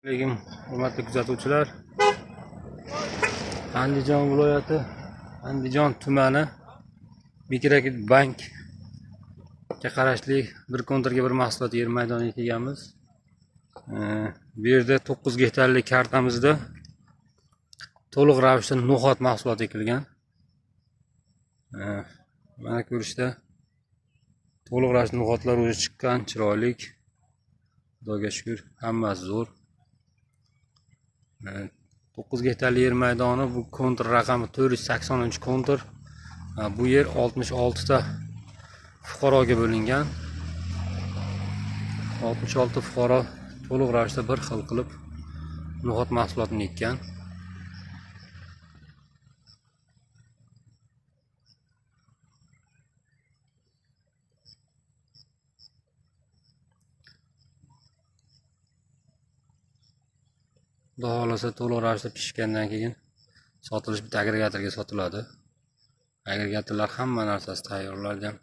Lekin hurmatli kuzatuvchilar, Andijon viloyati Andijon tumani Mikrokrediit bankga qarashli bir kontrga bir mahsulot yer maydoniga kelganmiz. Bu yerda 9 gektarlik kartamizda to'liq ravishda no'xat mahsuloti ekilgan. Mana ko'rishda to'liq ravishda no'xatlar o'zi chiqqan, chiroyli. Xudoga shukr, hammasi zo'r. 9 gektarli yer maydoni, bu kontr raqami 480-kontr. Bu yer 66 ta fuqaroga bo'lingan. 66 fuqaro to'liq ravishda bir xil qilib no'xat mahsulotini ekkan. Xudo xolasa to'liq ravishda pishgandan keyin sotilish bitta agregatorga sotiladi. Agregatorlar hamma narsasi tayyorlangan.